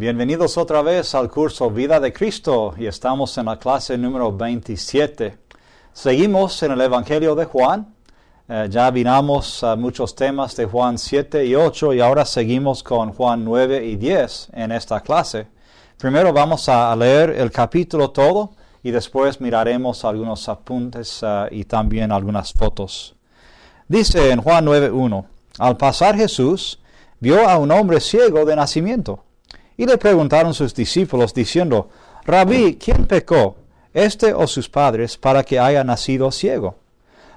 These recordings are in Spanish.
Bienvenidos otra vez al curso Vida de Cristo y estamos en la clase número 27. Seguimos en el Evangelio de Juan. Ya miramos muchos temas de Juan 7 y 8 y ahora seguimos con Juan 9 y 10 en esta clase. Primero vamos a leer el capítulo todo y después miraremos algunos apuntes y también algunas fotos. Dice en Juan 9:1, al pasar Jesús vio a un hombre ciego de nacimiento. Y le preguntaron sus discípulos, diciendo, Rabí, ¿quién pecó, este o sus padres, para que haya nacido ciego?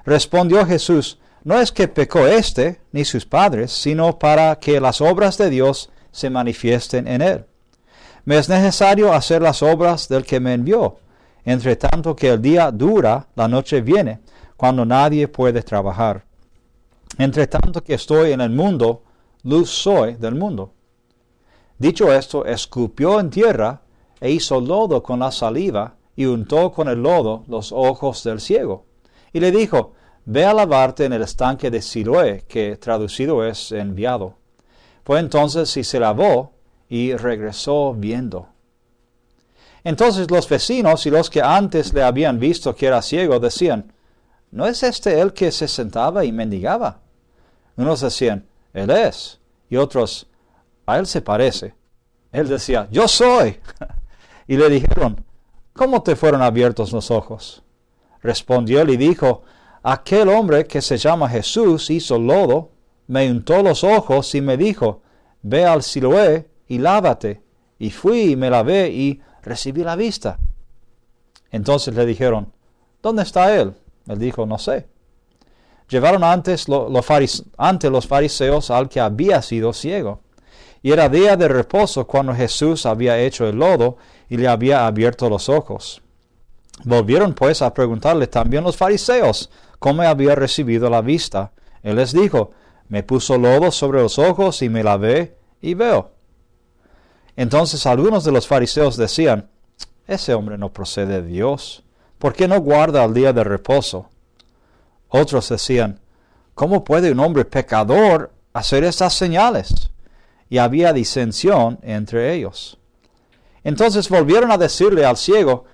Respondió Jesús, no es que pecó este, ni sus padres, sino para que las obras de Dios se manifiesten en él. Me es necesario hacer las obras del que me envió. Entre tanto que el día dura, la noche viene, cuando nadie puede trabajar. Entre tanto que estoy en el mundo, luz soy del mundo. Dicho esto, escupió en tierra e hizo lodo con la saliva y untó con el lodo los ojos del ciego. Y le dijo, ve a lavarte en el estanque de Siloé, que traducido es enviado. Fue entonces y se lavó y regresó viendo. Entonces los vecinos y los que antes le habían visto que era ciego decían, ¿no es este el que se sentaba y mendigaba? Unos decían, él es, y otros, a él se parece. Él decía, yo soy. Y le dijeron, ¿cómo te fueron abiertos los ojos? Respondió él y dijo, aquel hombre que se llama Jesús hizo lodo, me untó los ojos y me dijo, ve al Siloé y lávate. Y fui y me lavé y recibí la vista. Entonces le dijeron, ¿dónde está él? Él dijo, no sé. Llevaron ante los fariseos al que había sido ciego. Y era día de reposo cuando Jesús había hecho el lodo y le había abierto los ojos. Volvieron pues a preguntarle también los fariseos cómo había recibido la vista. Él les dijo, me puso lodo sobre los ojos y me lavé y veo. Entonces algunos de los fariseos decían, ese hombre no procede de Dios, ¿por qué no guarda el día de reposo? Otros decían, ¿cómo puede un hombre pecador hacer estas señales? Y había disensión entre ellos. Entonces volvieron a decirle al ciego,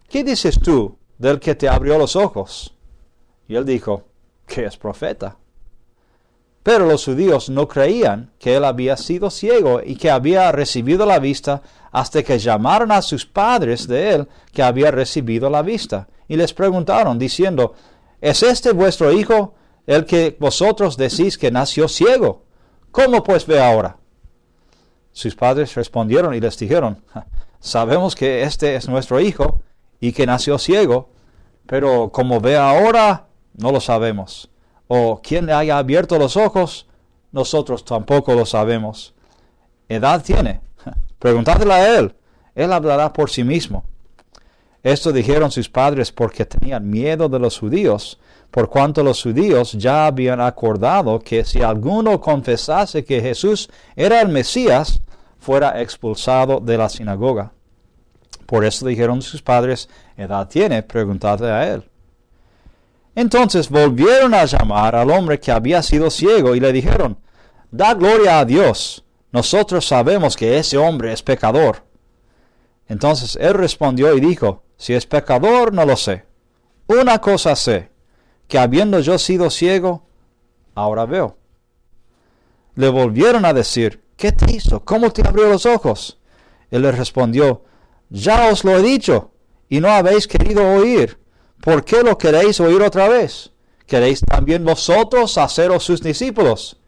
¿qué dices tú del que te abrió los ojos? Y él dijo, que es profeta. Pero los judíos no creían que él había sido ciego y que había recibido la vista hasta que llamaron a sus padres de él que había recibido la vista. Y les preguntaron, diciendo, ¿es este vuestro hijo el que vosotros decís que nació ciego? ¿Cómo pues ve ahora? Sus padres respondieron y les dijeron, sabemos que este es nuestro hijo y que nació ciego, pero como ve ahora, no lo sabemos. O quién le haya abierto los ojos, nosotros tampoco lo sabemos. ¿Edad tiene? Preguntadle a él hablará por sí mismo. Esto dijeron sus padres porque tenían miedo de los judíos, por cuanto los judíos ya habían acordado que si alguno confesase que Jesús era el Mesías, fuera expulsado de la sinagoga. Por eso dijeron sus padres, ¿edad tiene? Preguntadle a él. Entonces volvieron a llamar al hombre que había sido ciego y le dijeron, da gloria a Dios, nosotros sabemos que ese hombre es pecador. Entonces él respondió y dijo, si es pecador no lo sé. Una cosa sé, que habiendo yo sido ciego, ahora veo. Le volvieron a decir, ¿qué te hizo? ¿Cómo te abrió los ojos? Él les respondió, ya os lo he dicho, y no habéis querido oír. ¿Por qué lo queréis oír otra vez? ¿Queréis también vosotros haceros sus discípulos?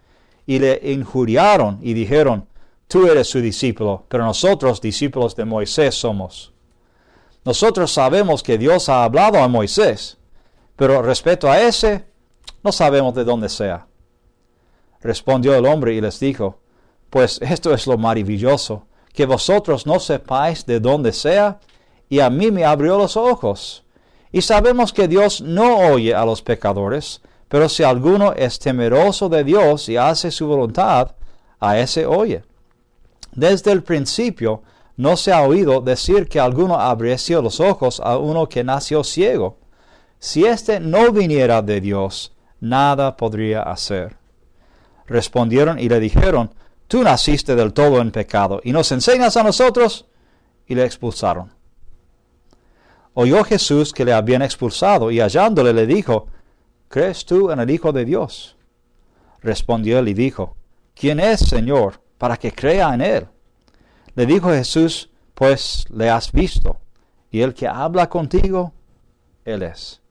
Y le injuriaron y dijeron, tú eres su discípulo, pero nosotros discípulos de Moisés somos. Nosotros sabemos que Dios ha hablado a Moisés, pero respecto a ese, no sabemos de dónde sea. Respondió el hombre y les dijo, pues esto es lo maravilloso, que vosotros no sepáis de dónde sea, y a mí me abrió los ojos. Y sabemos que Dios no oye a los pecadores, pero si alguno es temeroso de Dios y hace su voluntad, a ese oye. Desde el principio no se ha oído decir que alguno abriese los ojos a uno que nació ciego. Si éste no viniera de Dios, nada podría hacer. Respondieron y le dijeron, tú naciste del todo en pecado y nos enseñas a nosotros. Y le expulsaron. Oyó Jesús que le habían expulsado y hallándole le dijo, ¿crees tú en el Hijo de Dios? Respondió él y dijo, ¿quién es, Señor, para que crea en él? Le dijo Jesús, pues le has visto, y el que habla contigo, él es.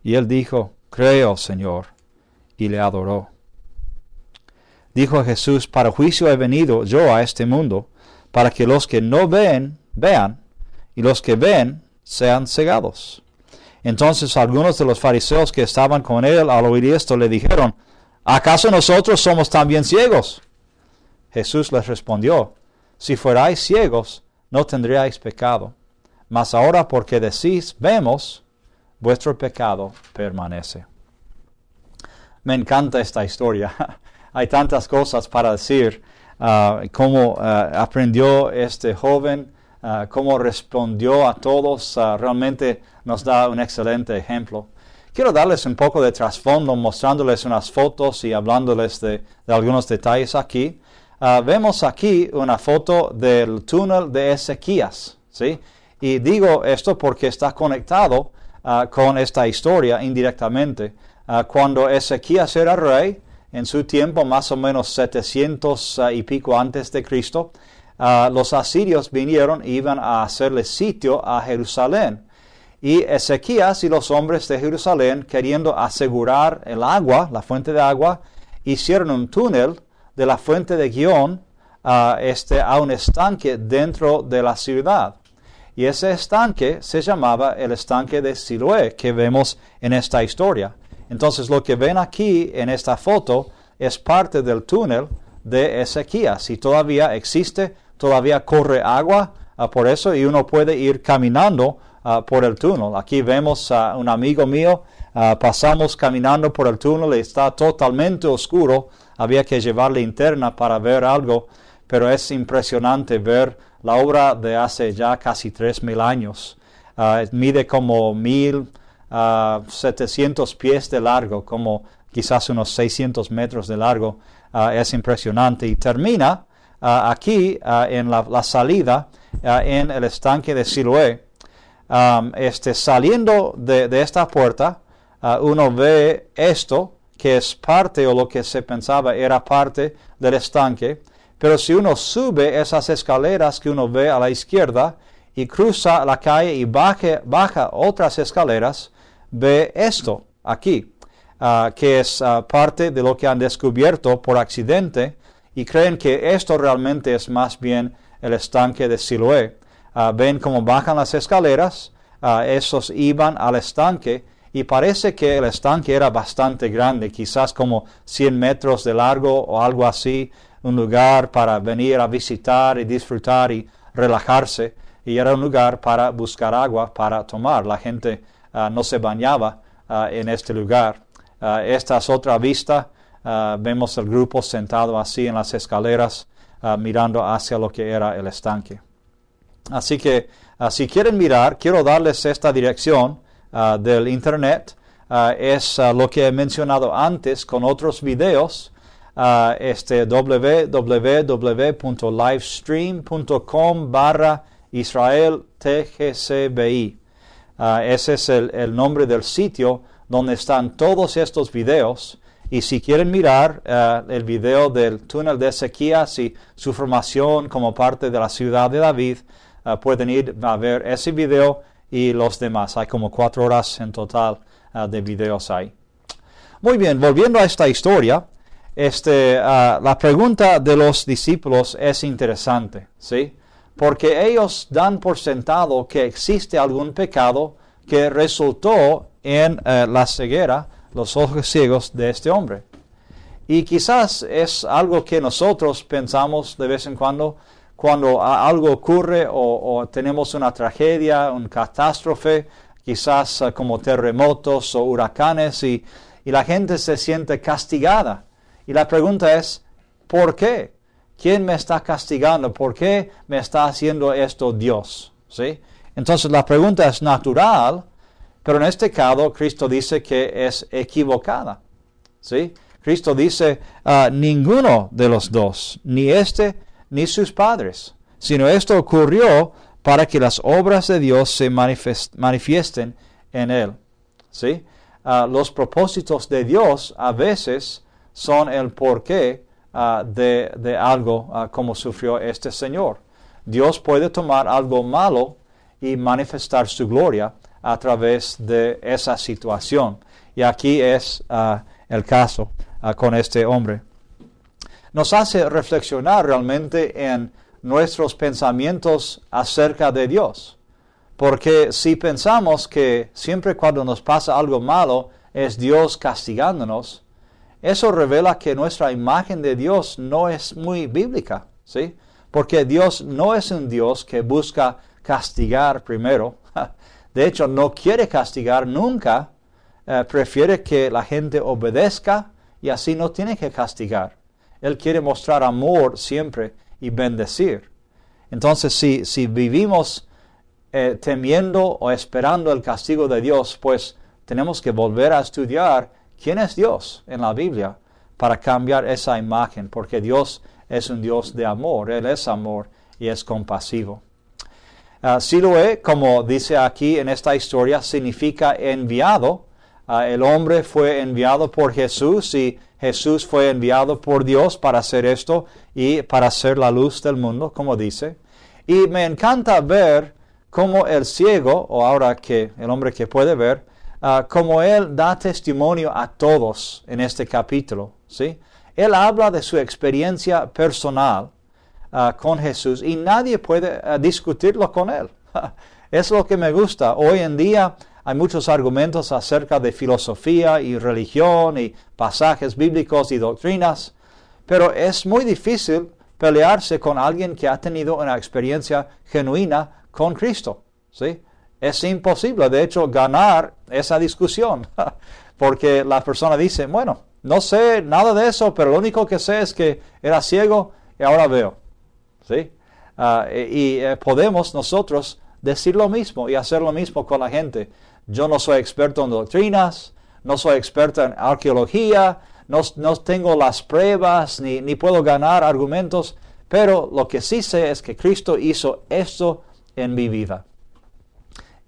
Y él dijo, creo, Señor, y le adoró. Dijo Jesús, para juicio he venido yo a este mundo, para que los que no ven, vean, y los que ven, sean cegados. Entonces algunos de los fariseos que estaban con él al oír esto le dijeron, ¿acaso nosotros somos también ciegos? Jesús les respondió, si fuerais ciegos, no tendríais pecado, mas ahora porque decís, vemos, vuestro pecado permanece. Me encanta esta historia. Hay tantas cosas para decir, cómo aprendió este joven, cómo respondió a todos, realmente nos da un excelente ejemplo. Quiero darles un poco de trasfondo, mostrándoles unas fotos y hablándoles de algunos detalles aquí. Vemos aquí una foto del túnel de Ezequías, ¿sí? Y digo esto porque está conectado con esta historia indirectamente. Cuando Ezequías era rey, en su tiempo, más o menos 700 y pico antes de Cristo, los asirios vinieron e iban a hacerle sitio a Jerusalén. Y Ezequías y los hombres de Jerusalén, queriendo asegurar el agua, la fuente de agua, hicieron un túnel de la fuente de Gihón a un estanque dentro de la ciudad. Y ese estanque se llamaba el estanque de Siloé, que vemos en esta historia. Entonces lo que ven aquí en esta foto es parte del túnel de Ezequías y todavía existe, todavía corre agua por eso y uno puede ir caminando por el túnel. Aquí vemos a un amigo mío, pasamos caminando por el túnel y está totalmente oscuro, había que llevar linterna para ver algo, pero es impresionante ver la obra de hace ya casi 3,000 años. Mide como 1,700 pies de largo, como quizás unos 600 metros de largo. Es impresionante y termina aquí en la salida en el estanque de Siloé. Saliendo de esta puerta, uno ve esto que es parte o lo que se pensaba era parte del estanque, pero si uno sube esas escaleras que uno ve a la izquierda y cruza la calle y baja otras escaleras, ve esto aquí, que es parte de lo que han descubierto por accidente y creen que esto realmente es más bien el estanque de Siloé. Ven cómo bajan las escaleras, esos iban al estanque y parece que el estanque era bastante grande, quizás como 100 metros de largo o algo así, un lugar para venir a visitar y disfrutar y relajarse, y era un lugar para buscar agua para tomar. La gente no se bañaba en este lugar. Esta es otra vista. Vemos el grupo sentado así en las escaleras, mirando hacia lo que era el estanque. Así que si quieren mirar, quiero darles esta dirección del internet. Es lo que he mencionado antes con otros videos. www.livestream.com/IsraelTGCBI. Ese es el nombre del sitio donde están todos estos videos. Y si quieren mirar el video del túnel de Ezequías y su formación como parte de la ciudad de David, pueden ir a ver ese video y los demás. Hay como 4 horas en total de videos ahí. Muy bien, volviendo a esta historia, la pregunta de los discípulos es interesante, ¿sí? Porque ellos dan por sentado que existe algún pecado que resultó en la ceguera, los ojos ciegos de este hombre. Y quizás es algo que nosotros pensamos de vez en cuando algo ocurre o tenemos una tragedia, una catástrofe, quizás como terremotos o huracanes y la gente se siente castigada. Y la pregunta es, ¿por qué? ¿Quién me está castigando? ¿Por qué me está haciendo esto Dios? ¿Sí? Entonces la pregunta es natural, pero en este caso Cristo dice que es equivocada. ¿Sí? Cristo dice, ninguno de los dos, ni ni sus padres, sino esto ocurrió para que las obras de Dios se manifiesten en él. ¿Sí? Los propósitos de Dios a veces son el porqué de algo como sufrió este Señor. Dios puede tomar algo malo y manifestar su gloria a través de esa situación. Y aquí es el caso con este hombre. Nos hace reflexionar realmente en nuestros pensamientos acerca de Dios. Porque si pensamos que siempre cuando nos pasa algo malo es Dios castigándonos, eso revela que nuestra imagen de Dios no es muy bíblica, ¿sí? Porque Dios no es un Dios que busca castigar primero. De hecho, no quiere castigar nunca. Prefiere que la gente obedezca y así no tiene que castigar. Él quiere mostrar amor siempre y bendecir. Entonces, si vivimos temiendo o esperando el castigo de Dios, pues tenemos que volver a estudiar quién es Dios en la Biblia para cambiar esa imagen, porque Dios es un Dios de amor, Él es amor y es compasivo. Siloé, como dice aquí en esta historia, significa enviado. El hombre fue enviado por Jesús y Jesús fue enviado por Dios para hacer esto y para ser la luz del mundo, como dice. Y me encanta ver cómo el ciego, o ahora que el hombre que puede ver, como él da testimonio a todos en este capítulo, ¿sí? Él habla de su experiencia personal con Jesús y nadie puede discutirlo con él. Es lo que me gusta. Hoy en día hay muchos argumentos acerca de filosofía y religión y pasajes bíblicos y doctrinas, pero es muy difícil pelearse con alguien que ha tenido una experiencia genuina con Cristo, ¿sí? Es imposible, de hecho, ganar esa discusión, porque la persona dice, bueno, no sé nada de eso, pero lo único que sé es que era ciego y ahora veo, ¿sí? Podemos nosotros decir lo mismo y hacer lo mismo con la gente. Yo no soy experto en doctrinas, no soy experto en arqueología, no tengo las pruebas, ni puedo ganar argumentos, pero lo que sí sé es que Cristo hizo esto en mi vida.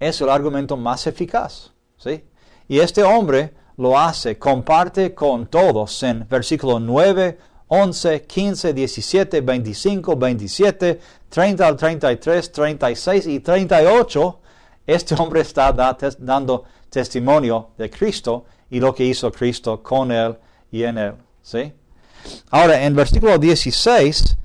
Es el argumento más eficaz, ¿sí? Y este hombre lo hace, comparte con todos en versículos 9, 11, 15, 17, 25, 27, 30 al 33, 36 y 38. Este hombre está dando testimonio de Cristo y lo que hizo Cristo con él y en él, ¿sí? Ahora, en versículo 16,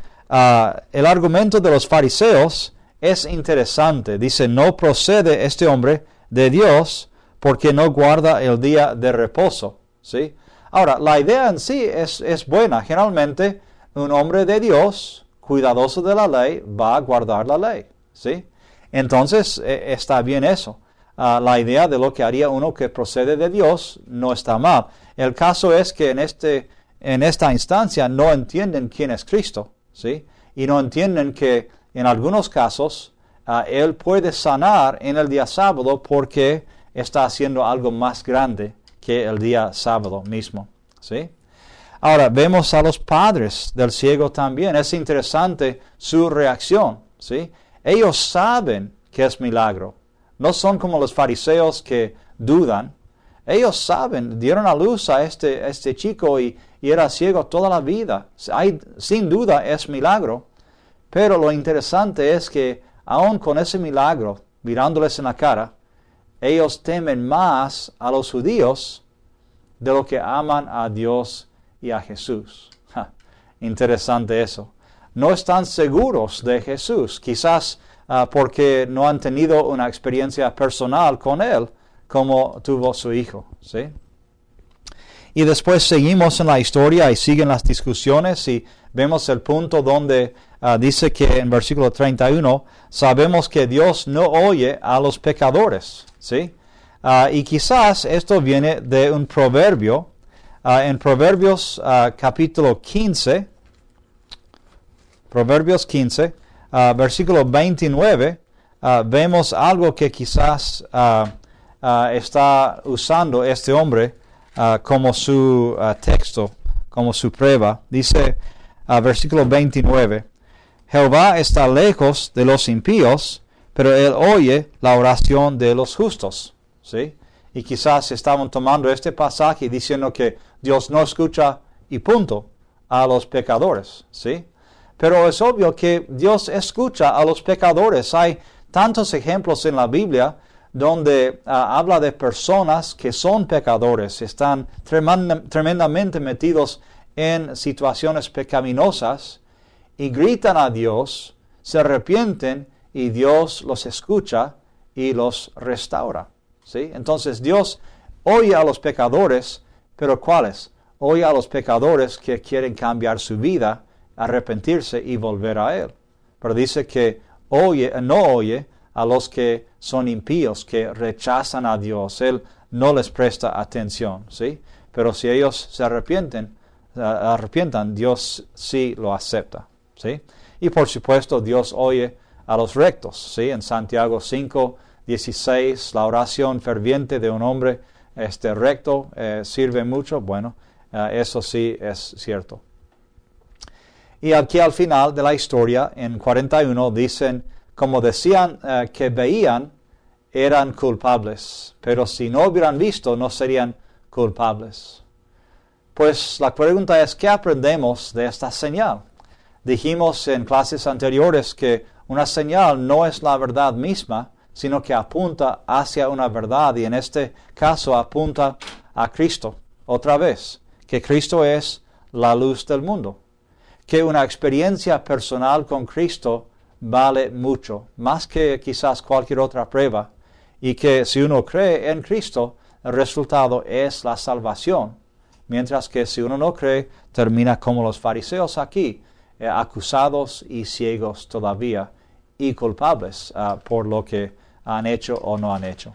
el argumento de los fariseos es interesante. Dice, no procede este hombre de Dios porque no guarda el día de reposo, ¿sí? Ahora, la idea en sí es buena. Generalmente, un hombre de Dios, cuidadoso de la ley, va a guardar la ley, ¿sí? Entonces, está bien eso. La idea de lo que haría uno que procede de Dios no está mal. El caso es que en esta instancia no entienden quién es Cristo, ¿sí? Y no entienden que en algunos casos Él puede sanar en el día sábado porque está haciendo algo más grande que el día sábado mismo, ¿sí? Ahora, vemos a los padres del ciego también. Es interesante su reacción, ¿sí? Ellos saben que es milagro. No son como los fariseos que dudan. Ellos saben, dieron a luz a este chico y era ciego toda la vida. Sin duda es milagro. Pero lo interesante es que aun con ese milagro, mirándoles en la cara, ellos temen más a los judíos de lo que aman a Dios y a Jesús. Interesante eso. No están seguros de Jesús, quizás porque no han tenido una experiencia personal con Él como tuvo su hijo, ¿sí? Y después seguimos en la historia y siguen las discusiones y vemos el punto donde dice que en versículo 31, sabemos que Dios no oye a los pecadores, ¿sí? Y quizás esto viene de un proverbio. En Proverbios capítulo 15, Proverbios 15, versículo 29, vemos algo que quizás está usando este hombre como su texto, como su prueba. Dice, versículo 29, Jehová está lejos de los impíos, pero él oye la oración de los justos. ¿Sí? Y quizás estaban tomando este pasaje diciendo que Dios no escucha y punto a los pecadores. ¿Sí? Pero es obvio que Dios escucha a los pecadores. Hay tantos ejemplos en la Biblia donde habla de personas que son pecadores, están tremendamente metidos en situaciones pecaminosas y gritan a Dios, se arrepienten y Dios los escucha y los restaura. ¿Sí? Entonces Dios oye a los pecadores, pero ¿cuáles? Oye a los pecadores que quieren cambiar su vida, arrepentirse y volver a Él. Pero dice que no oye a los que son impíos, que rechazan a Dios. Él no les presta atención. ¿Sí? Pero si ellos se arrepientan, Dios sí lo acepta. ¿Sí? Y por supuesto Dios oye a los rectos. ¿Sí? En Santiago 5:16, la oración ferviente de un hombre recto sirve mucho. Bueno, eso sí es cierto. Y aquí al final de la historia, en 41, dicen, como decían que veían, eran culpables, pero si no hubieran visto, no serían culpables. Pues la pregunta es, ¿qué aprendemos de esta señal? Dijimos en clases anteriores que una señal no es la verdad misma, sino que apunta hacia una verdad, y en este caso apunta a Cristo. Otra vez, que Cristo es la luz del mundo. Que una experiencia personal con Cristo vale mucho, más que quizás cualquier otra prueba, y que si uno cree en Cristo, el resultado es la salvación, mientras que si uno no cree, termina como los fariseos aquí, acusados y ciegos todavía, y culpables por lo que han hecho o no han hecho.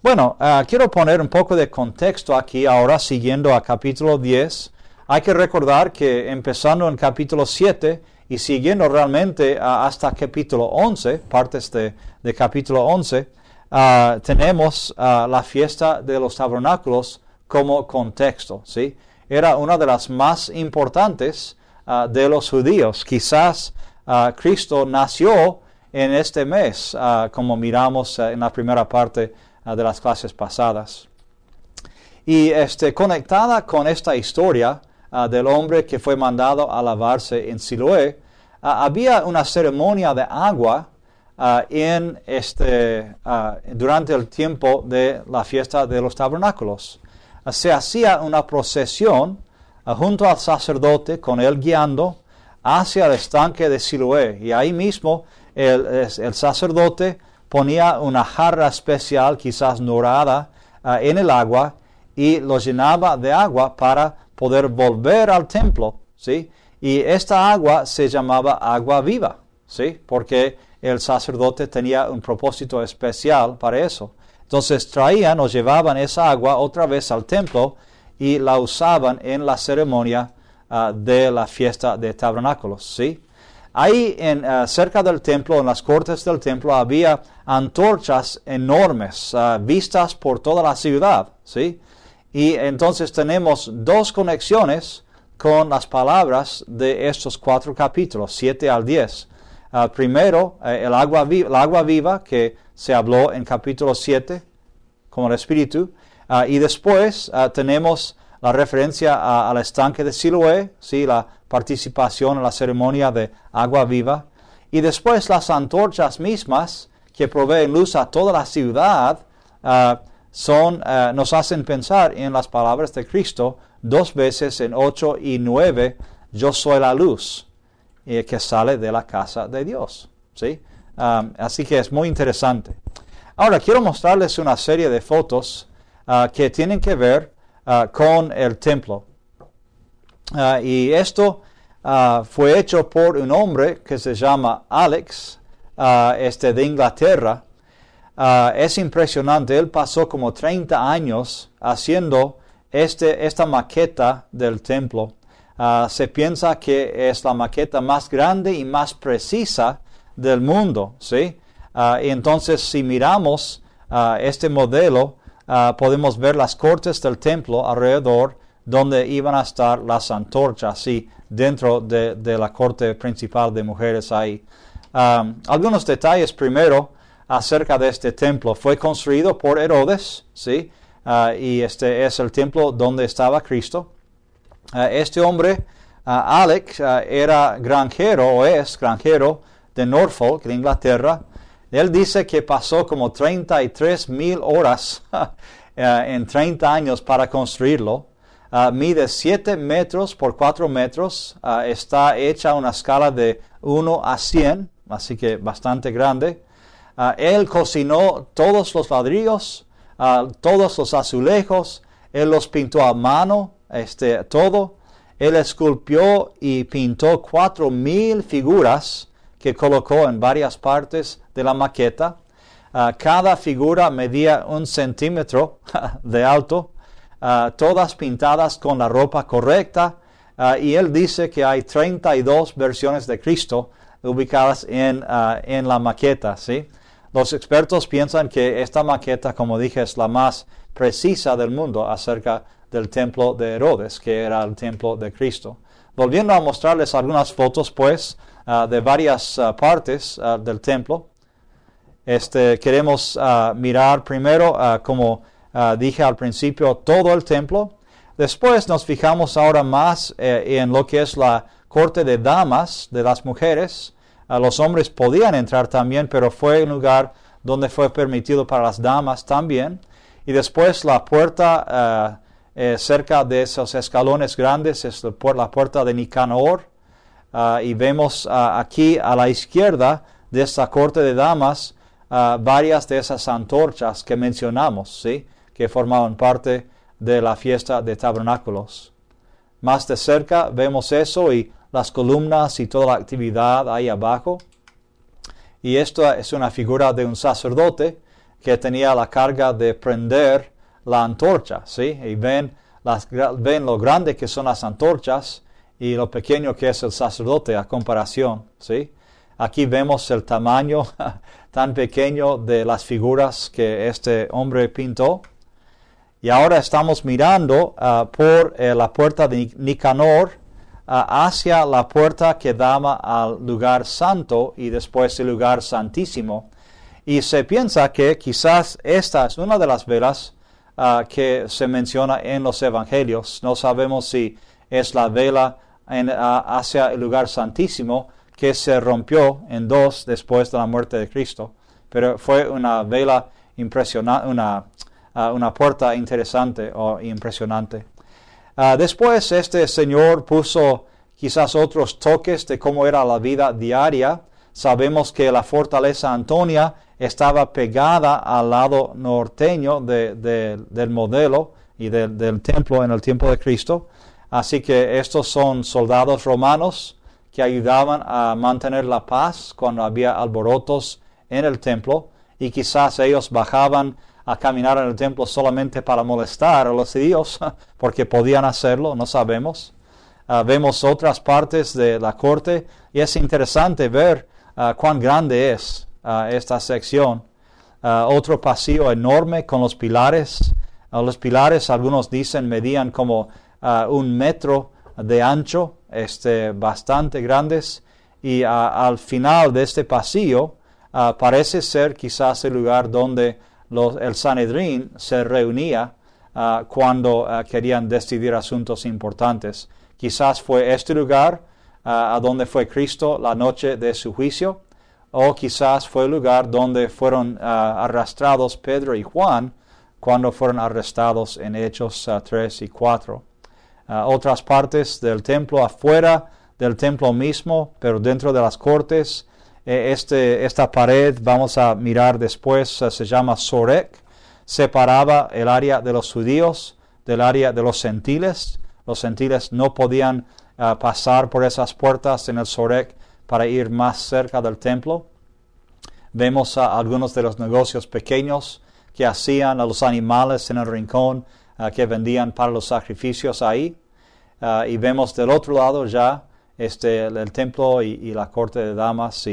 Bueno, quiero poner un poco de contexto aquí ahora, siguiendo a capítulo 10. Hay que recordar que empezando en capítulo 7 y siguiendo realmente hasta capítulo 11, partes de capítulo 11, tenemos la fiesta de los tabernáculos como contexto. ¿Sí? Era una de las más importantes de los judíos. Quizás Cristo nació en este mes, como miramos en la primera parte de las clases pasadas. Y conectada con esta historia del hombre que fue mandado a lavarse en Siloé, había una ceremonia de agua durante el tiempo de la fiesta de los tabernáculos. Se hacía una procesión junto al sacerdote, con él guiando hacia el estanque de Siloé, y ahí mismo el sacerdote ponía una jarra especial, quizás dorada, en el agua, y lo llenaba de agua para poder volver al templo, ¿sí? Y esta agua se llamaba agua viva, ¿sí? Porque el sacerdote tenía un propósito especial para eso. Entonces traían o llevaban esa agua otra vez al templo y la usaban en la ceremonia de la fiesta de tabernáculos, ¿sí? Ahí cerca del templo, en las cortes del templo, había antorchas enormes, vistas por toda la ciudad, ¿sí? Y entonces tenemos dos conexiones con las palabras de estos 4 capítulos, 7 al 10. Primero, el agua viva que se habló en capítulo 7, como el Espíritu, y después tenemos la referencia al estanque de Siloé, ¿sí? La participación en la ceremonia de agua viva, y después las antorchas mismas que proveen luz a toda la ciudad, nos hacen pensar en las palabras de Cristo 2 veces en 8 y 9, yo soy la luz que sale de la casa de Dios, ¿sí? Así que es muy interesante. Ahora quiero mostrarles una serie de fotos que tienen que ver con el templo. Y esto fue hecho por un hombre que se llama Alex, de Inglaterra. Es impresionante, él pasó como 30 años haciendo esta maqueta del templo. Se piensa que es la maqueta más grande y más precisa del mundo, ¿sí? Y entonces si miramos este modelo, podemos ver las cortes del templo alrededor donde iban a estar las antorchas y dentro de la corte principal de mujeres ahí. Algunos detalles primero acerca de este templo. Fue construido por Herodes, ¿sí? Y este es el templo donde estaba Cristo. Este hombre, Alec, era granjero o es granjero de Norfolk, de Inglaterra. Él dice que pasó como 33,000 horas en 30 años para construirlo. Mide 7 metros por 4 metros. Está hecha a una escala de 1 a 100, así que bastante grande. Él cocinó todos los ladrillos, todos los azulejos. Él los pintó a mano, todo. Él esculpió y pintó 4,000 figuras que colocó en varias partes de la maqueta. Cada figura medía 1 centímetro de alto. Todas pintadas con la ropa correcta, y él dice que hay 32 versiones de Cristo ubicadas en la maqueta, ¿sí? Los expertos piensan que esta maqueta, como dije, es la más precisa del mundo acerca del templo de Herodes, que era el templo de Cristo. Volviendo a mostrarles algunas fotos, pues, de varias partes del templo. Queremos mirar primero como dije al principio, todo el templo. Después nos fijamos ahora más en lo que es la corte de damas de las mujeres. Los hombres podían entrar también, pero fue un lugar donde fue permitido para las damas también. Y después la puerta cerca de esos escalones grandes es la puerta de Nicanor. Y vemos aquí a la izquierda de esta corte de damas varias de esas antorchas que mencionamos, ¿sí? Que formaban parte de la fiesta de tabernáculos. Más de cerca vemos eso y las columnas y toda la actividad ahí abajo. Y esto es una figura de un sacerdote que tenía la carga de prender la antorcha, ¿sí? Y ven lo grande que son las antorchas y lo pequeño que es el sacerdote a comparación, ¿sí? Aquí vemos el tamaño tan pequeño de las figuras que este hombre pintó. Y ahora estamos mirando por la puerta de Nicanor hacia la puerta que daba al lugar santo y después el lugar santísimo. Y se piensa que quizás esta es una de las velas que se menciona en los evangelios. No sabemos si es la vela hacia el lugar santísimo que se rompió en dos después de la muerte de Cristo. Pero fue una vela impresionante, una puerta interesante o impresionante. Después este señor puso quizás otros toques de cómo era la vida diaria. Sabemos que la fortaleza Antonia estaba pegada al lado norteño del modelo y del templo en el tiempo de Cristo. Así que estos son soldados romanos que ayudaban a mantener la paz cuando había alborotos en el templo, y quizás ellos bajaban a caminar en el templo solamente para molestar a los judíos, porque podían hacerlo, no sabemos. Vemos otras partes de la corte y es interesante ver cuán grande es esta sección. Otro pasillo enorme con los pilares. Los pilares, algunos dicen, medían como 1 metro de ancho, bastante grandes. Y al final de este pasillo parece ser quizás el lugar donde el Sanedrín se reunía cuando querían decidir asuntos importantes. Quizás fue este lugar a donde fue Cristo la noche de su juicio, o quizás fue el lugar donde fueron arrastrados Pedro y Juan cuando fueron arrestados en Hechos 3 y 4. Otras partes del templo, afuera del templo mismo, pero dentro de las cortes. Esta pared, vamos a mirar después, se llama Sorek. Separaba el área de los judíos del área de los gentiles. Los gentiles no podían pasar por esas puertas en el Sorek para ir más cerca del templo. Vemos algunos de los negocios pequeños que hacían a los animales en el rincón, que vendían para los sacrificios ahí. Y vemos del otro lado ya el templo y la corte de damas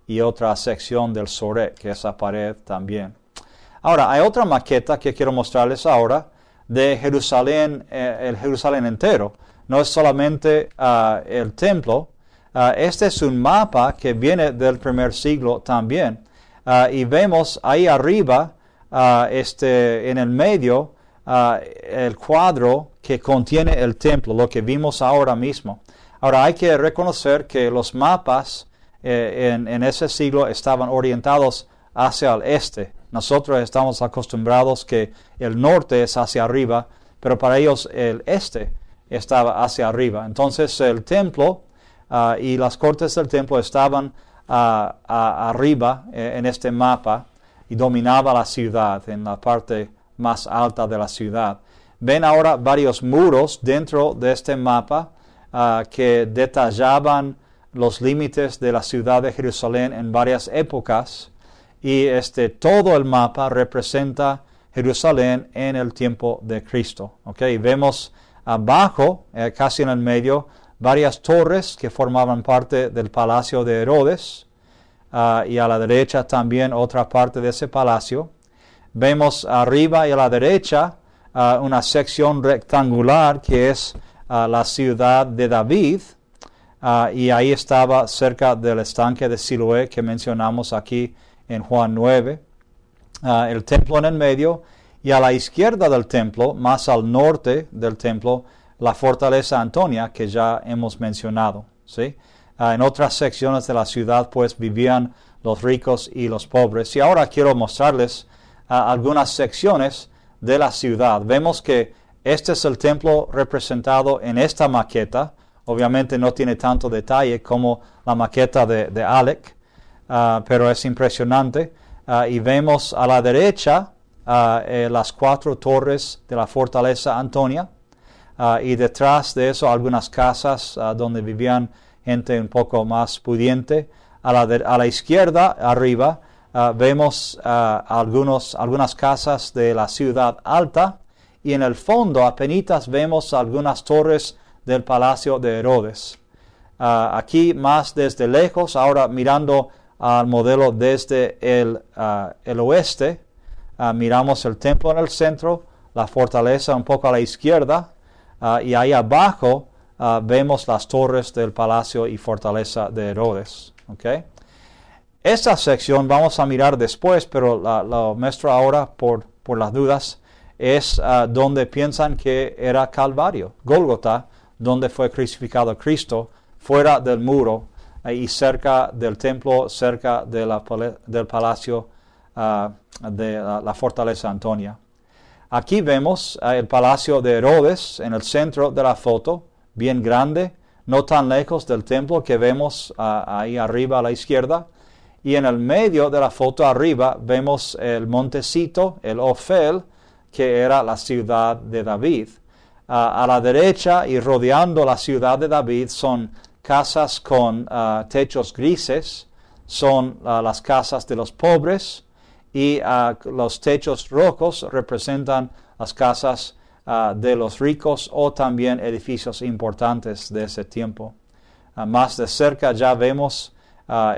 y otra sección del Sorek, que es la pared también. Ahora, hay otra maqueta que quiero mostrarles ahora de Jerusalén, el Jerusalén entero. No es solamente el templo. Este es un mapa que viene del primer siglo también. Y vemos ahí arriba, en el medio, el cuadro que contiene el templo, lo que vimos ahora mismo. Ahora hay que reconocer que los mapas en ese siglo estaban orientados hacia el este. Nosotros estamos acostumbrados que el norte es hacia arriba, pero para ellos el este estaba hacia arriba. Entonces el templo y las cortes del templo estaban arriba en este mapa y dominaba la ciudad en la parte más alta de la ciudad. Ven ahora varios muros dentro de este mapa que detallaban los límites de la ciudad de Jerusalén en varias épocas, y todo el mapa representa Jerusalén en el tiempo de Cristo. ¿Okay? Vemos abajo, casi en el medio, varias torres que formaban parte del palacio de Herodes, y a la derecha también otra parte de ese palacio. Vemos arriba y a la derecha una sección rectangular que es la ciudad de David, y ahí estaba cerca del estanque de Siloé que mencionamos aquí en Juan 9. El templo en el medio, y a la izquierda del templo, más al norte del templo, la fortaleza Antonia que ya hemos mencionado, ¿sí? En otras secciones de la ciudad pues vivían los ricos y los pobres. Y ahora quiero mostrarles algunas secciones de la ciudad. Vemos que este es el templo representado en esta maqueta. Obviamente no tiene tanto detalle como la maqueta de Alec, pero es impresionante. Y vemos a la derecha las 4 torres de la fortaleza Antonia, y detrás de eso algunas casas donde vivían gente un poco más pudiente. A la izquierda, arriba, vemos algunas casas de la ciudad alta, y en el fondo apenas vemos algunas torres del palacio de Herodes. Aquí más desde lejos, ahora mirando al modelo desde el oeste, miramos el templo en el centro, la fortaleza un poco a la izquierda, y ahí abajo vemos las torres del palacio y fortaleza de Herodes. ¿Okay? Esta sección vamos a mirar después, pero la muestro ahora por las dudas. Es donde piensan que era Calvario, Gólgota, donde fue crucificado Cristo, fuera del muro y cerca del templo, cerca del palacio de la fortaleza Antonia. Aquí vemos el palacio de Herodes en el centro de la foto, bien grande, no tan lejos del templo que vemos ahí arriba a la izquierda. Y en el medio de la foto arriba vemos el montecito, el Ofel, que era la ciudad de David. A la derecha y rodeando la ciudad de David son casas con techos grises, son las casas de los pobres, y los techos rojos representan las casas de los ricos o también edificios importantes de ese tiempo. Más de cerca ya vemos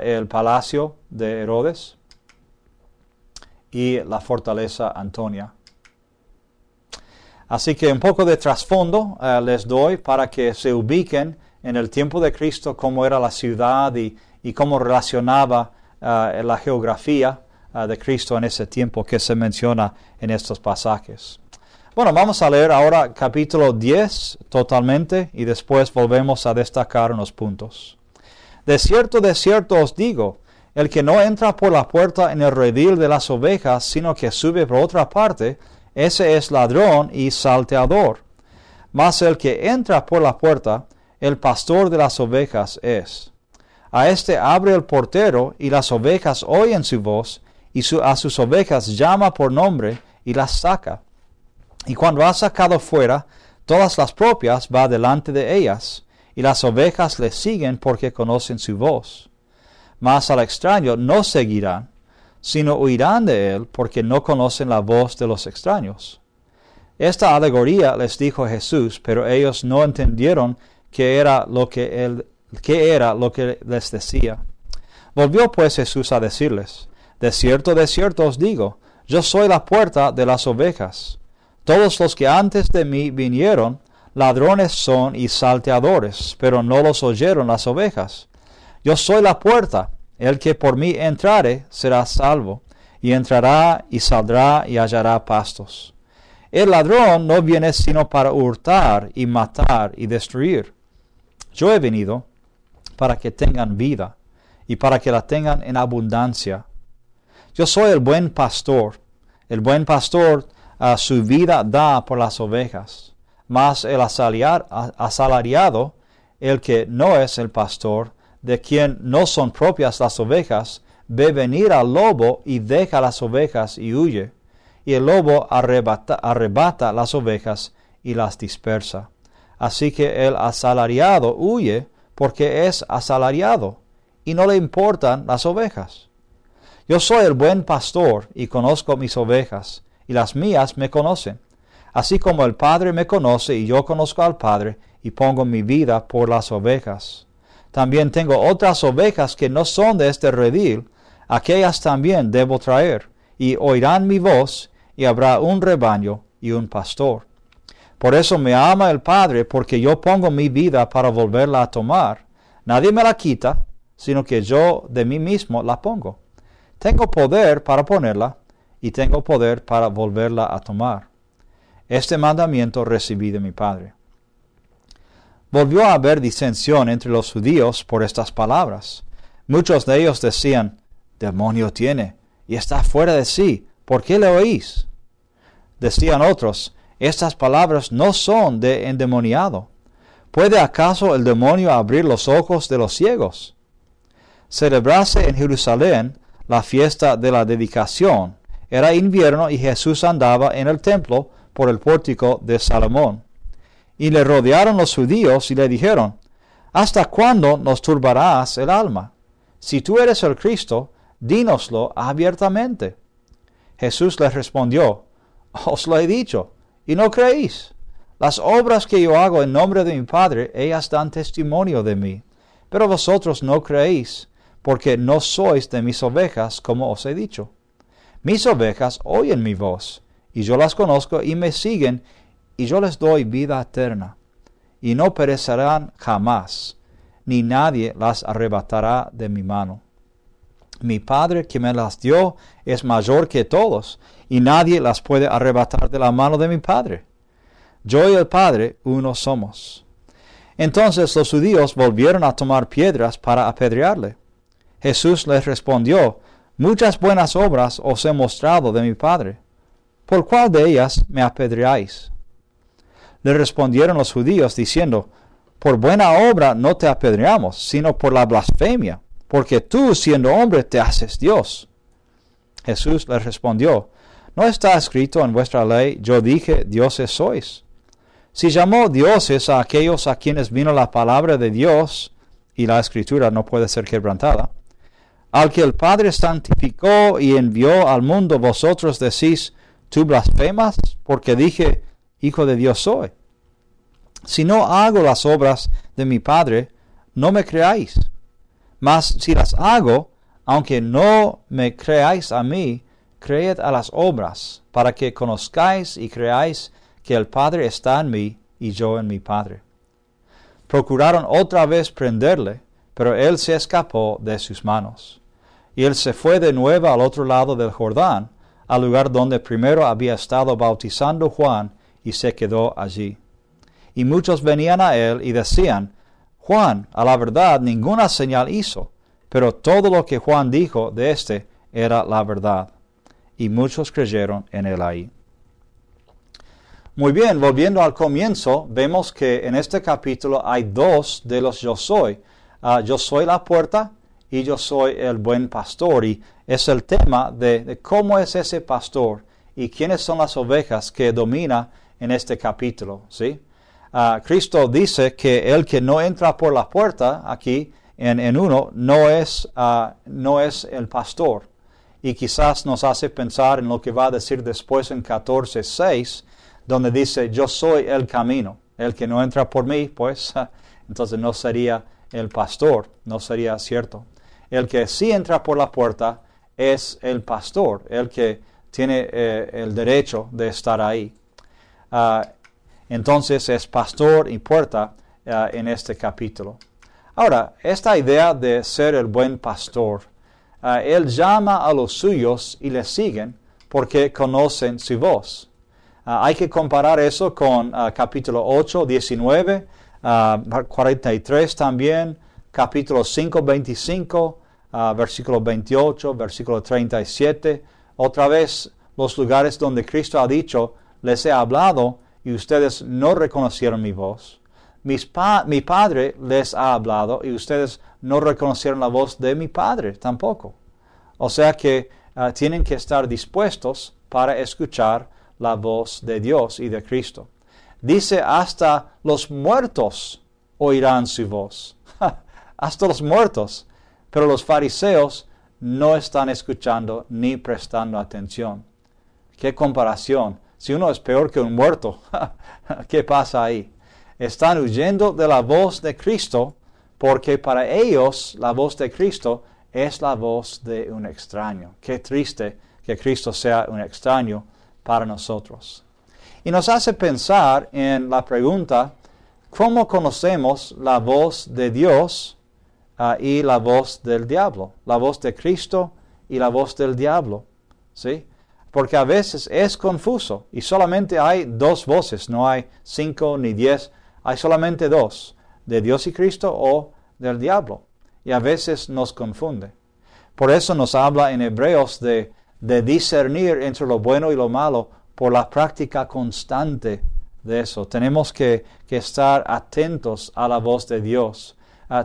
el palacio de Herodes y la fortaleza Antonia. Así que un poco de trasfondo les doy para que se ubiquen en el tiempo de Cristo, cómo era la ciudad y cómo relacionaba la geografía de Cristo en ese tiempo que se menciona en estos pasajes. Bueno, vamos a leer ahora capítulo 10 totalmente y después volvemos a destacar unos puntos. De cierto os digo, el que no entra por la puerta en el redil de las ovejas, sino que sube por otra parte, ese es ladrón y salteador. Mas el que entra por la puerta, el pastor de las ovejas es. A este abre el portero, y las ovejas oyen su voz, y a sus ovejas llama por nombre, y las saca. Y cuando ha sacado fuera, todas las propias va delante de ellas, y las ovejas le siguen porque conocen su voz. Mas al extraño no seguirán, sino huirán de él, porque no conocen la voz de los extraños. Esta alegoría les dijo Jesús, pero ellos no entendieron qué era lo que les decía. Volvió pues Jesús a decirles, de cierto os digo, Yo soy la puerta de las ovejas. Todos los que antes de mí vinieron, ladrones son y salteadores, pero no los oyeron las ovejas. Yo soy la puerta. El que por mí entrare será salvo, y entrará y saldrá y hallará pastos. El ladrón no viene sino para hurtar y matar y destruir. Yo he venido para que tengan vida, y para que la tengan en abundancia. Yo soy el buen pastor. El buen pastor su vida da por las ovejas. Mas el asalariado, el que no es el pastor, de quien no son propias las ovejas, ve venir al lobo y deja las ovejas y huye. Y el lobo arrebata las ovejas y las dispersa. Así que el asalariado huye porque es asalariado y no le importan las ovejas. Yo soy el buen pastor y conozco mis ovejas, y las mías me conocen. Así como el Padre me conoce y yo conozco al Padre, y pongo mi vida por las ovejas. También tengo otras ovejas que no son de este redil, aquellas también debo traer, y oirán mi voz, y habrá un rebaño y un pastor. Por eso me ama el Padre, porque yo pongo mi vida para volverla a tomar. Nadie me la quita, sino que yo de mí mismo la pongo. Tengo poder para ponerla, y tengo poder para volverla a tomar. Este mandamiento recibí de mi Padre. Volvió a haber disensión entre los judíos por estas palabras. Muchos de ellos decían, demonio tiene, y está fuera de sí, ¿por qué le oís? Decían otros, estas palabras no son de endemoniado. ¿Puede acaso el demonio abrir los ojos de los ciegos? Celebrase en Jerusalén la fiesta de la dedicación. Era invierno y Jesús andaba en el templo por el pórtico de Salomón. Y le rodearon los judíos y le dijeron, ¿hasta cuándo nos turbarás el alma? Si tú eres el Cristo, dínoslo abiertamente. Jesús les respondió, os lo he dicho, y no creéis. Las obras que yo hago en nombre de mi Padre, ellas dan testimonio de mí. Pero vosotros no creéis, porque no sois de mis ovejas, como os he dicho. Mis ovejas oyen mi voz, y yo las conozco y me siguen, y yo les doy vida eterna, y no perecerán jamás, ni nadie las arrebatará de mi mano. Mi Padre que me las dio es mayor que todos, y nadie las puede arrebatar de la mano de mi Padre. Yo y el Padre uno somos. Entonces los judíos volvieron a tomar piedras para apedrearle. Jesús les respondió, muchas buenas obras os he mostrado de mi Padre. ¿Por cuál de ellas me apedreáis? Le respondieron los judíos diciendo, por buena obra no te apedreamos, sino por la blasfemia, porque tú, siendo hombre, te haces Dios. Jesús les respondió, ¿no está escrito en vuestra ley, yo dije, dioses sois? Si llamó dioses a aquellos a quienes vino la palabra de Dios, y la escritura no puede ser quebrantada, al que el Padre santificó y envió al mundo, vosotros decís, ¿tú blasfemas? Porque dije, Hijo de Dios soy. Si no hago las obras de mi Padre, no me creáis. Mas si las hago, aunque no me creáis a mí, creed a las obras, para que conozcáis y creáis que el Padre está en mí y yo en mi Padre. Procuraron otra vez prenderle, pero él se escapó de sus manos. Y él se fue de nuevo al otro lado del Jordán, al lugar donde primero había estado bautizando Juan, y se quedó allí. Y muchos venían a él y decían, Juan, a la verdad, ninguna señal hizo, pero todo lo que Juan dijo de éste era la verdad. Y muchos creyeron en él ahí. Muy bien, volviendo al comienzo, vemos que en este capítulo hay dos de los yo soy. Yo soy la puerta y yo soy el buen pastor. Y es el tema de cómo es ese pastor y quiénes son las ovejas que domina en este capítulo, ¿sí? Cristo dice que el que no entra por la puerta aquí en uno no es el pastor. Y quizás nos hace pensar en lo que va a decir después en 14:6, donde dice, yo soy el camino. El que no entra por mí, pues, entonces no sería el pastor, no sería cierto. El que sí entra por la puerta es el pastor, el que tiene el derecho de estar ahí. Entonces es pastor y puerta en este capítulo. Ahora, esta idea de ser el buen pastor, él llama a los suyos y le siguen porque conocen su voz. Hay que comparar eso con capítulo 8, 19, 43 también, capítulo 5, 25, versículo 28, versículo 37. Otra vez, los lugares donde Cristo ha dicho, les he hablado y ustedes no reconocieron mi voz. Mi Padre les ha hablado y ustedes no reconocieron la voz de mi Padre tampoco. O sea que tienen que estar dispuestos para escuchar la voz de Dios y de Cristo. Dice, hasta los muertos oirán su voz. Hasta los muertos. Pero los fariseos no están escuchando ni prestando atención. ¿Qué comparación? Si uno es peor que un muerto, ¿qué pasa ahí? Están huyendo de la voz de Cristo porque para ellos la voz de Cristo es la voz de un extraño. Qué triste que Cristo sea un extraño para nosotros. Y nos hace pensar en la pregunta, ¿cómo conocemos la voz de Dios y la voz del diablo? La voz de Cristo y la voz del diablo. ¿Sí? Porque a veces es confuso y solamente hay dos voces, no hay 5 ni 10, hay solamente dos, de Dios y Cristo o del diablo. Y a veces nos confunde. Por eso nos habla en Hebreos de discernir entre lo bueno y lo malo por la práctica constante de eso. Tenemos que estar atentos a la voz de Dios.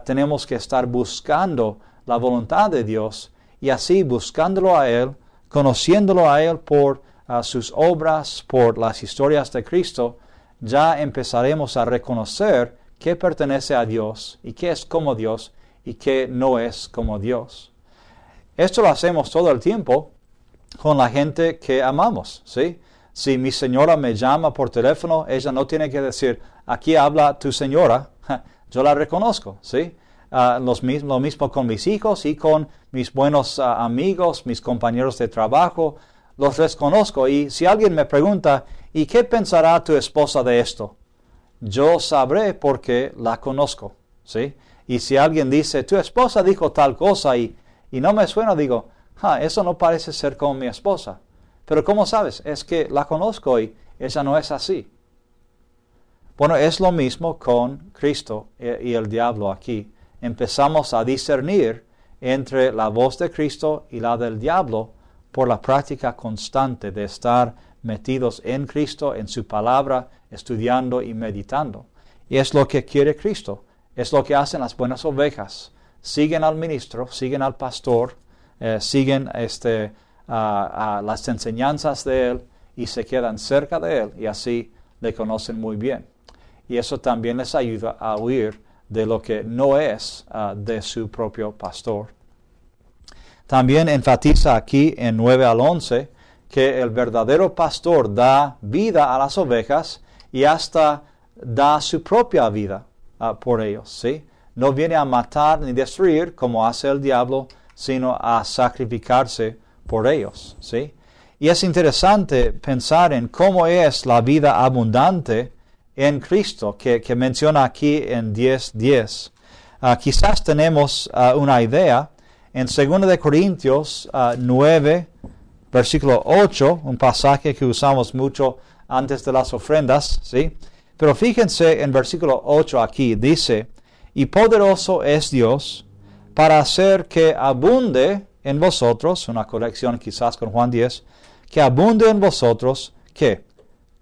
Tenemos que estar buscando la voluntad de Dios y así buscándolo a Él, conociéndolo a Él por sus obras, por las historias de Cristo, ya empezaremos a reconocer qué pertenece a Dios y qué es como Dios y qué no es como Dios. Esto lo hacemos todo el tiempo con la gente que amamos, ¿sí? Si mi señora me llama por teléfono, ella no tiene que decir, aquí habla tu señora, yo la reconozco, ¿sí? Lo mismo con mis hijos y con mis buenos amigos, mis compañeros de trabajo, los reconozco. Y si alguien me pregunta, ¿y qué pensará tu esposa de esto? Yo sabré porque la conozco, ¿sí? Y si alguien dice, tu esposa dijo tal cosa y no me suena, digo, eso no parece ser como mi esposa. Pero ¿cómo sabes? Es que la conozco y ella no es así. Bueno, es lo mismo con Cristo y el diablo aquí. Empezamos a discernir entre la voz de Cristo y la del diablo por la práctica constante de estar metidos en Cristo, en su palabra, estudiando y meditando. Y es lo que quiere Cristo. Es lo que hacen las buenas ovejas. Siguen al ministro, siguen al pastor, siguen las enseñanzas de él y se quedan cerca de él y así le conocen muy bien. Y eso también les ayuda a huir de lo que no es de su propio pastor. También enfatiza aquí en 9 al 11 que el verdadero pastor da vida a las ovejas y hasta da su propia vida por ellos, ¿sí? No viene a matar ni destruir como hace el diablo, sino a sacrificarse por ellos, ¿sí? Y es interesante pensar en cómo es la vida abundante en Cristo, que menciona aquí en 10:10. Quizás tenemos una idea en 2 de Corintios 9, versículo 8, un pasaje que usamos mucho antes de las ofrendas, ¿sí? Pero fíjense en versículo 8 aquí, dice, y poderoso es Dios para hacer que abunde en vosotros, una corrección quizás con Juan 10, que abunde en vosotros, ¿qué?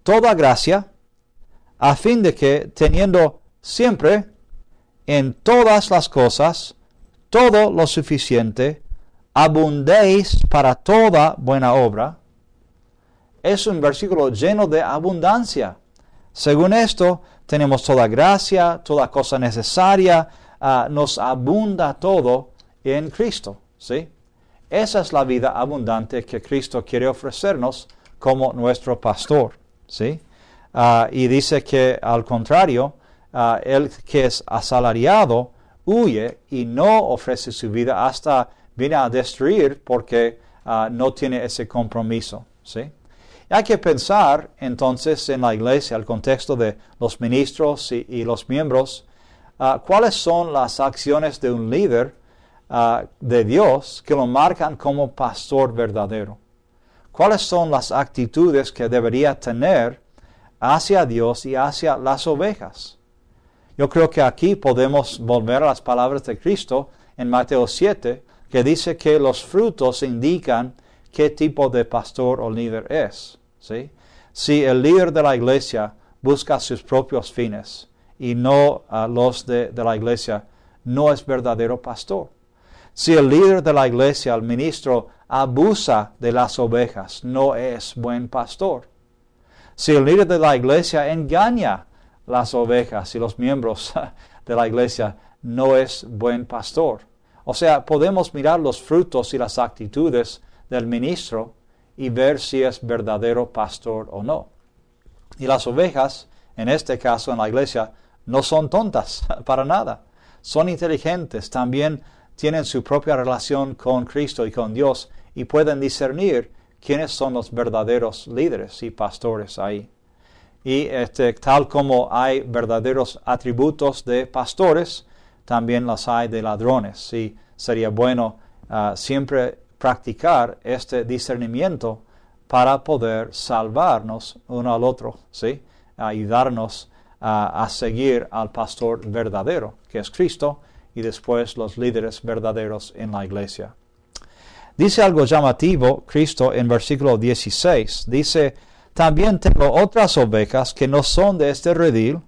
Toda gracia, a fin de que, teniendo siempre, en todas las cosas, todo lo suficiente, abundéis para toda buena obra. Es un versículo lleno de abundancia. Según esto, tenemos toda gracia, toda cosa necesaria, nos abunda todo en Cristo, ¿sí? Esa es la vida abundante que Cristo quiere ofrecernos como nuestro pastor, ¿sí? Y dice que al contrario, el que es asalariado huye y no ofrece su vida hasta viene a destruir porque no tiene ese compromiso, ¿sí? Hay que pensar entonces en la iglesia, el contexto de los ministros y los miembros, cuáles son las acciones de un líder de Dios que lo marcan como pastor verdadero. ¿Cuáles son las actitudes que debería tener hacia Dios y hacia las ovejas? Yo creo que aquí podemos volver a las palabras de Cristo en Mateo 7, que dice que los frutos indican qué tipo de pastor o líder es. ¿Sí? Si el líder de la iglesia busca sus propios fines y no los de la iglesia, no es verdadero pastor. Si el líder de la iglesia, el ministro, abusa de las ovejas, no es buen pastor. Si el líder de la iglesia engaña las ovejas y los miembros de la iglesia, no es buen pastor. O sea, podemos mirar los frutos y las actitudes del ministro y ver si es verdadero pastor o no. Y las ovejas, en este caso en la iglesia, no son tontas para nada. Son inteligentes, también tienen su propia relación con Cristo y con Dios y pueden discernir quiénes son los verdaderos líderes y pastores ahí. Y tal como hay verdaderos atributos de pastores, también los hay de ladrones. Y sería bueno siempre practicar este discernimiento para poder salvarnos uno al otro, ¿sí? Ayudarnos a seguir al pastor verdadero, que es Cristo, y después los líderes verdaderos en la iglesia. Dice algo llamativo Cristo en versículo 16. Dice, también tengo otras ovejas que no son de este redil,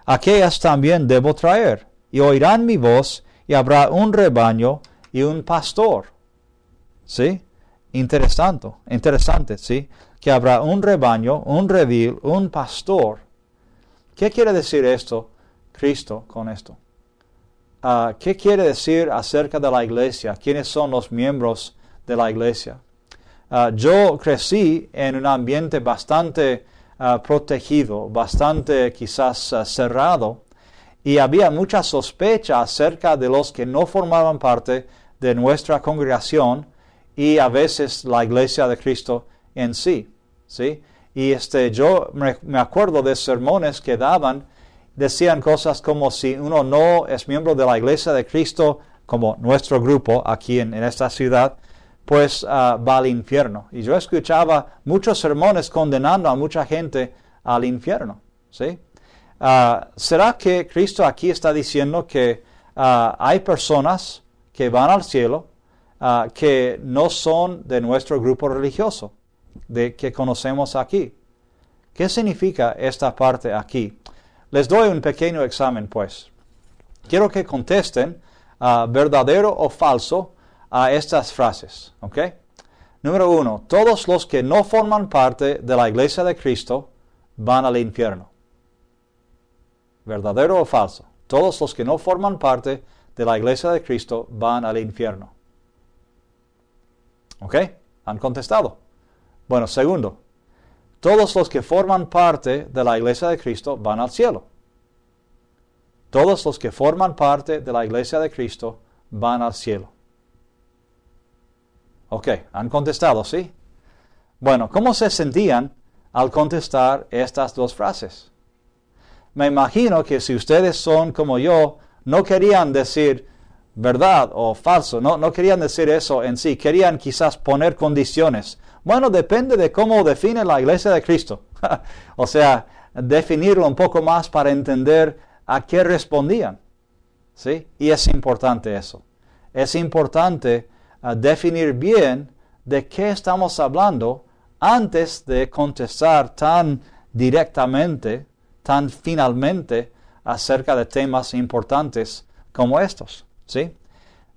aquellas también debo traer, y oirán mi voz, y habrá un rebaño y un pastor. ¿Sí? Interesante, ¿sí? Que habrá un rebaño, un redil, un pastor. ¿Qué quiere decir esto, Cristo, con esto? ¿Qué quiere decir acerca de la iglesia? ¿Quiénes son los miembros de la iglesia? Yo crecí en un ambiente bastante protegido, bastante quizás cerrado, y había mucha sospecha acerca de los que no formaban parte de nuestra congregación y a veces la iglesia de Cristo en sí, ¿sí? Y yo me acuerdo de sermones que daban, decían cosas como si uno no es miembro de la iglesia de Cristo, como nuestro grupo aquí en esta ciudad, pues va al infierno. Y yo escuchaba muchos sermones condenando a mucha gente al infierno, ¿sí? ¿Será que Cristo aquí está diciendo que hay personas que van al cielo que no son de nuestro grupo religioso, que conocemos aquí? ¿Qué significa esta parte aquí? Les doy un pequeño examen, pues. Quiero que contesten verdadero o falso a estas frases, ¿ok? Número 1. Todos los que no forman parte de la iglesia de Cristo van al infierno. ¿Verdadero o falso? Todos los que no forman parte de la iglesia de Cristo van al infierno. ¿Ok? ¿Han contestado? Bueno, segundo. Todos los que forman parte de la iglesia de Cristo van al cielo. Todos los que forman parte de la iglesia de Cristo van al cielo. Ok, han contestado, ¿sí? Bueno, ¿cómo se sentían al contestar estas dos frases? Me imagino que si ustedes son como yo, no querían decir verdad o falso, no querían decir eso en sí, querían quizás poner condiciones. Bueno, depende de cómo define la iglesia de Cristo. O sea, definirlo un poco más para entender a qué respondían. ¿Sí? Y es importante eso. Es importante definir bien de qué estamos hablando antes de contestar tan directamente, tan finalmente acerca de temas importantes como estos. ¿Sí?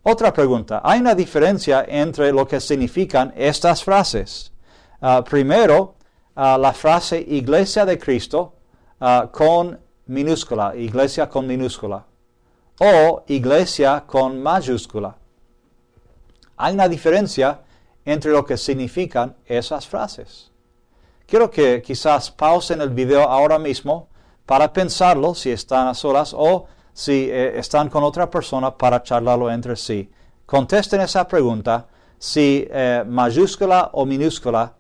Otra pregunta. ¿Hay una diferencia entre lo que significan estas frases? Primero, la frase Iglesia de Cristo con minúscula, Iglesia con minúscula, o Iglesia con mayúscula. Hay una diferencia entre lo que significan esas frases. Quiero que quizás pausen el video ahora mismo para pensarlo si están a solas o si están con otra persona para charlarlo entre sí. Contesten esa pregunta, si mayúscula o minúscula,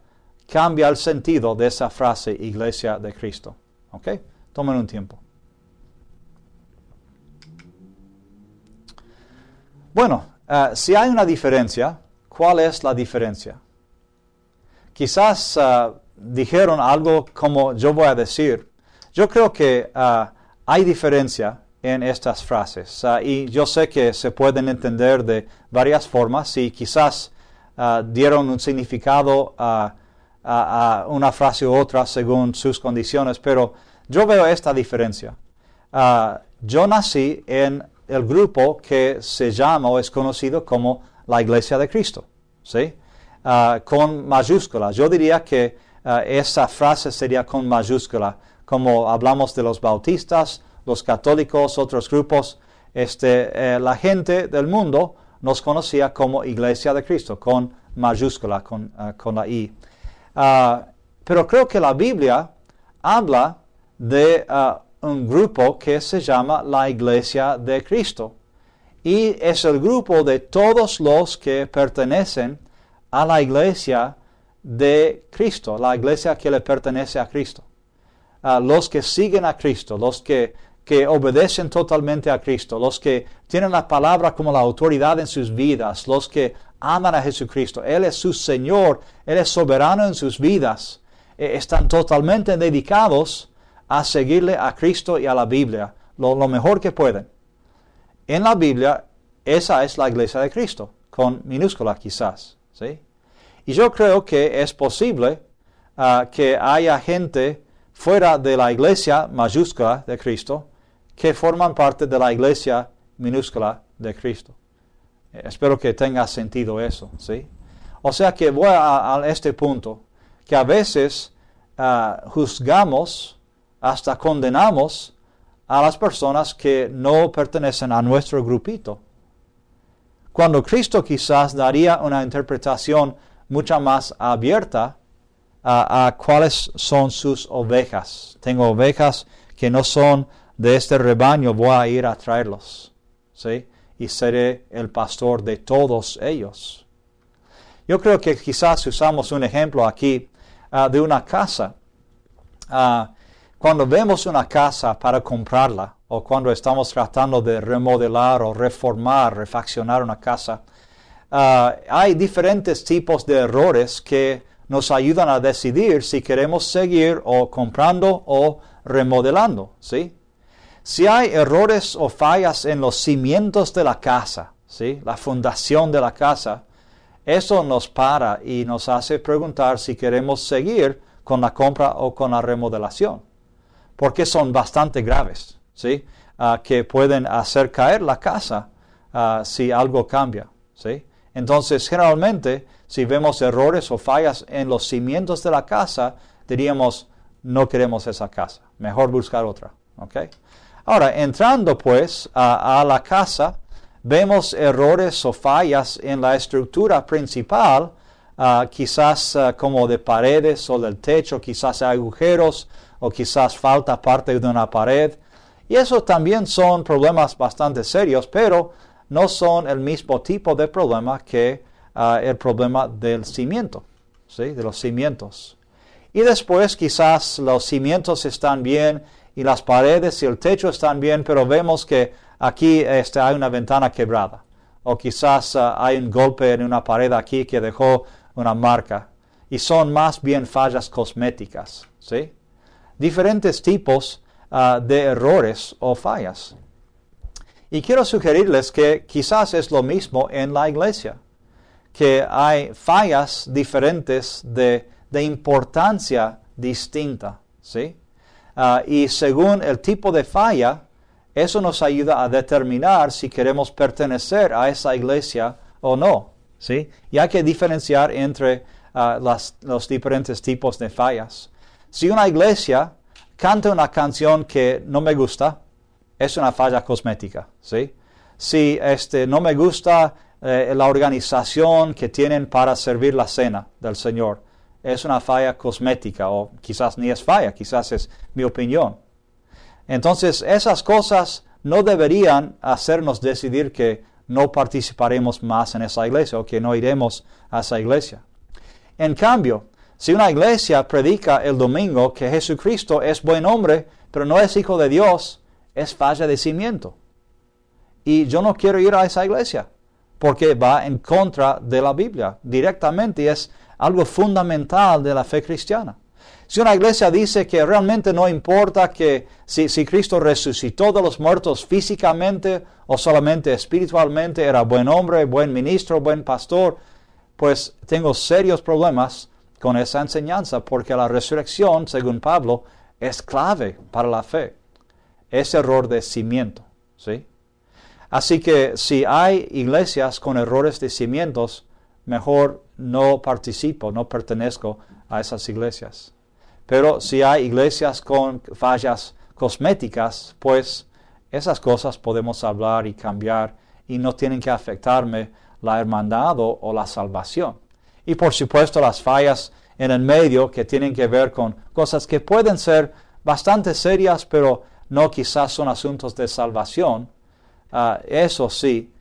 cambia el sentido de esa frase, Iglesia de Cristo. ¿Ok? Tomen un tiempo. Bueno, si hay una diferencia, ¿cuál es la diferencia? Quizás dijeron algo como yo voy a decir. Yo creo que hay diferencia en estas frases y yo sé que se pueden entender de varias formas y quizás dieron un significado a una frase u otra según sus condiciones, pero yo veo esta diferencia. Yo nací en el grupo que se llama o es conocido como la Iglesia de Cristo, ¿sí? Con mayúscula. Yo diría que esa frase sería con mayúscula, como hablamos de los bautistas, los católicos, otros grupos. La gente del mundo nos conocía como Iglesia de Cristo, con mayúscula, con la I. Pero creo que la Biblia habla de un grupo que se llama la Iglesia de Cristo. Y es el grupo de todos los que pertenecen a la Iglesia de Cristo, la Iglesia que le pertenece a Cristo. Los que siguen a Cristo, los que obedecen totalmente a Cristo, los que tienen la palabra como la autoridad en sus vidas, los que aman a Jesucristo. Él es su Señor, Él es soberano en sus vidas. Están totalmente dedicados a seguirle a Cristo y a la Biblia, lo mejor que pueden. En la Biblia, esa es la Iglesia de Cristo, con minúscula quizás, ¿sí? Y yo creo que es posible que haya gente fuera de la Iglesia mayúscula de Cristo que forman parte de la Iglesia minúscula de Cristo. Espero que tenga sentido eso, ¿sí? O sea que voy a este punto, que a veces juzgamos, hasta condenamos a las personas que no pertenecen a nuestro grupito. Cuando Cristo quizás daría una interpretación mucho más abierta a cuáles son sus ovejas. Tengo ovejas que no son de este rebaño, voy a ir a traerlos, ¿sí? Y seré el pastor de todos ellos. Yo creo que quizás usamos un ejemplo aquí de una casa. Cuando vemos una casa para comprarla, o cuando estamos tratando de remodelar o reformar, refaccionar una casa, hay diferentes tipos de errores que nos ayudan a decidir si queremos seguir o comprando o remodelando, ¿sí? Si hay errores o fallas en los cimientos de la casa, ¿sí? La fundación de la casa, eso nos para y nos hace preguntar si queremos seguir con la compra o con la remodelación, porque son bastante graves, ¿sí? Que pueden hacer caer la casa si algo cambia, ¿sí? Entonces, generalmente, si vemos errores o fallas en los cimientos de la casa, diríamos, no queremos esa casa, mejor buscar otra, ¿ok? Ahora, entrando pues a la casa, vemos errores o fallas en la estructura principal, quizás como de paredes o del techo, quizás hay agujeros o quizás falta parte de una pared. Y eso también son problemas bastante serios, pero no son el mismo tipo de problema que el problema del cimiento, ¿sí? De los cimientos. Y después quizás los cimientos están bien y las paredes y el techo están bien, pero vemos que aquí hay una ventana quebrada. O quizás hay un golpe en una pared aquí que dejó una marca. Y son más bien fallas cosméticas, ¿sí? Diferentes tipos de errores o fallas. Y quiero sugerirles que quizás es lo mismo en la iglesia, que hay fallas diferentes de importancia distinta, ¿sí? Y según el tipo de falla, eso nos ayuda a determinar si queremos pertenecer a esa iglesia o no, ¿sí? Y hay que diferenciar entre los diferentes tipos de fallas. Si una iglesia canta una canción que no me gusta, es una falla cosmética, ¿sí? Si no me gusta la organización que tienen para servir la cena del Señor, es una falla cosmética, o quizás ni es falla, quizás es mi opinión. Entonces, esas cosas no deberían hacernos decidir que no participaremos más en esa iglesia o que no iremos a esa iglesia. En cambio, Si una iglesia predica el domingo que Jesucristo es buen hombre, pero no es hijo de Dios, es falla de cimiento. Y yo no quiero ir a esa iglesia, porque va en contra de la Biblia directamente y es algo fundamental de la fe cristiana. Si una iglesia dice que realmente no importa que si Cristo resucitó de los muertos físicamente o solamente espiritualmente, era buen hombre, buen ministro, buen pastor, pues tengo serios problemas con esa enseñanza, porque la resurrección, según Pablo, es clave para la fe. Es error de cimiento, ¿sí? Así que si hay iglesias con errores de cimientos, mejor no participo, no pertenezco a esas iglesias. Pero si hay iglesias con fallas cosméticas, pues esas cosas podemos hablar y cambiar y no tienen que afectarme la hermandad o la salvación. Y por supuesto las fallas en el medio que tienen que ver con cosas que pueden ser bastante serias, pero no quizás son asuntos de salvación. Eso sí,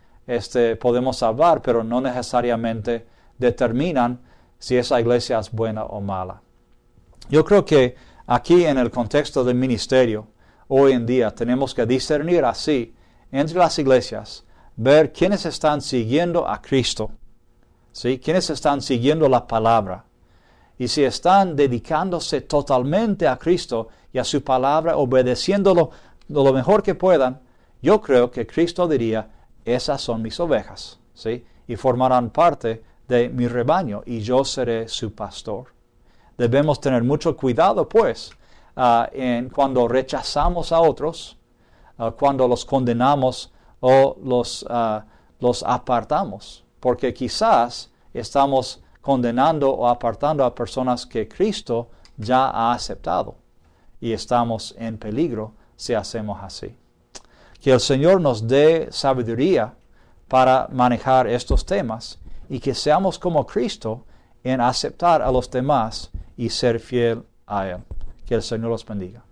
podemos hablar, pero no necesariamente determinan si esa iglesia es buena o mala. Yo creo que aquí en el contexto del ministerio, hoy en día tenemos que discernir así entre las iglesias, ver quiénes están siguiendo a Cristo, ¿sí? Quiénes están siguiendo la palabra. Y si están dedicándose totalmente a Cristo y a su palabra, obedeciéndolo lo mejor que puedan, yo creo que Cristo diría, esas son mis ovejas, ¿sí? Y formarán parte de mi rebaño y yo seré su pastor. Debemos tener mucho cuidado, pues, cuando rechazamos a otros, cuando los condenamos o los apartamos, porque quizás estamos condenando o apartando a personas que Cristo ya ha aceptado y estamos en peligro si hacemos así. Que el Señor nos dé sabiduría para manejar estos temas y que seamos como Cristo en aceptar a los demás y ser fiel a Él. Que el Señor los bendiga.